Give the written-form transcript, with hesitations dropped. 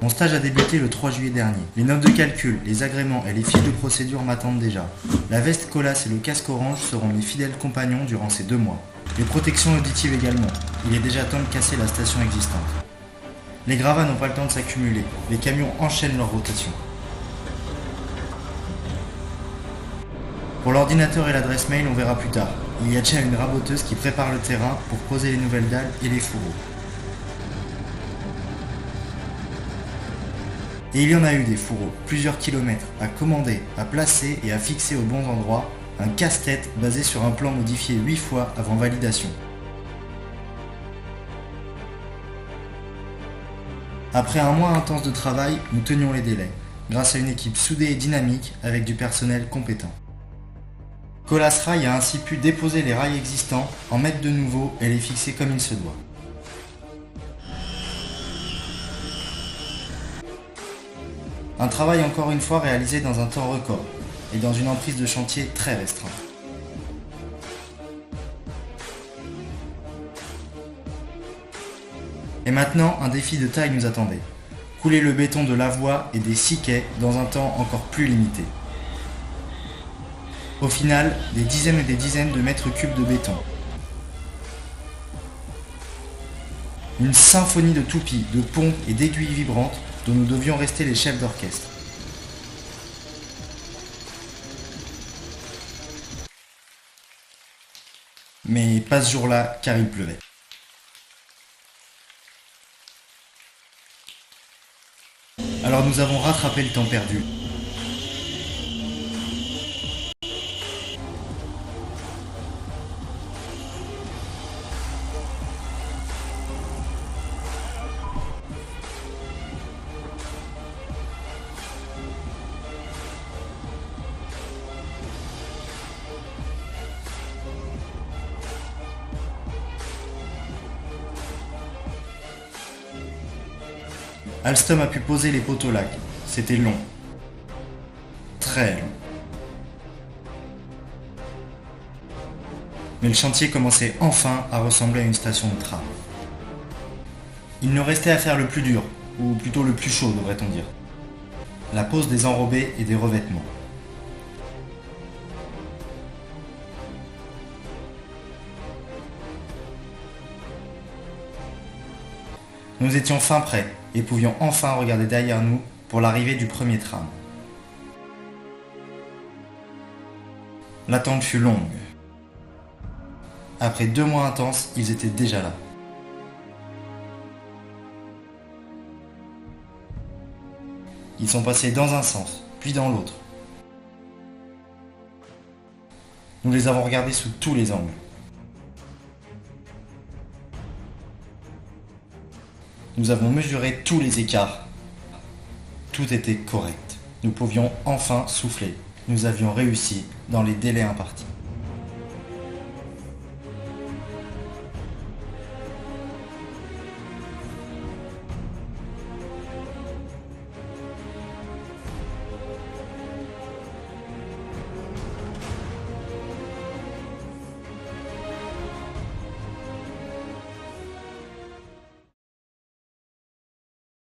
Mon stage a débuté le 3 juillet dernier. Les notes de calcul, les agréments et les fiches de procédure m'attendent déjà. La veste Colas et le casque orange seront mes fidèles compagnons durant ces 2 mois. Les protections auditives également. Il est déjà temps de casser la station existante. Les gravats n'ont pas le temps de s'accumuler. Les camions enchaînent leur rotation. Pour l'ordinateur et l'adresse mail, on verra plus tard. Il y a déjà une raboteuse qui prépare le terrain pour poser les nouvelles dalles et les fourreaux. Et il y en a eu des fourreaux, plusieurs kilomètres, à commander, à placer et à fixer aux bons endroits, un casse-tête basé sur un plan modifié 8 fois avant validation. Après un mois intense de travail, nous tenions les délais, grâce à une équipe soudée et dynamique avec du personnel compétent. Colas Rail a ainsi pu déposer les rails existants, en mettre de nouveaux et les fixer comme il se doit. Un travail encore une fois réalisé dans un temps record et dans une emprise de chantier très restreinte. Et maintenant, un défi de taille nous attendait. Couler le béton de la voie et des 6 quais dans un temps encore plus limité. Au final, des dizaines et des dizaines de mètres cubes de béton. Une symphonie de toupies, de pompes et d'aiguilles vibrantes dont nous devions rester les chefs d'orchestre. Mais pas ce jour-là, car il pleuvait. Alors nous avons rattrapé le temps perdu. Alstom a pu poser les poteaux lac. C'était long. Très long. Mais le chantier commençait enfin à ressembler à une station de tram. Il nous restait à faire le plus dur, ou plutôt le plus chaud devrait-on dire. La pose des enrobés et des revêtements. Nous étions fin prêts et pouvions enfin regarder derrière nous pour l'arrivée du premier tram. L'attente fut longue. Après 2 mois intenses, ils étaient déjà là. Ils sont passés dans un sens, puis dans l'autre. Nous les avons regardés sous tous les angles. Nous avons mesuré tous les écarts. Tout était correct. Nous pouvions enfin souffler. Nous avions réussi dans les délais impartis.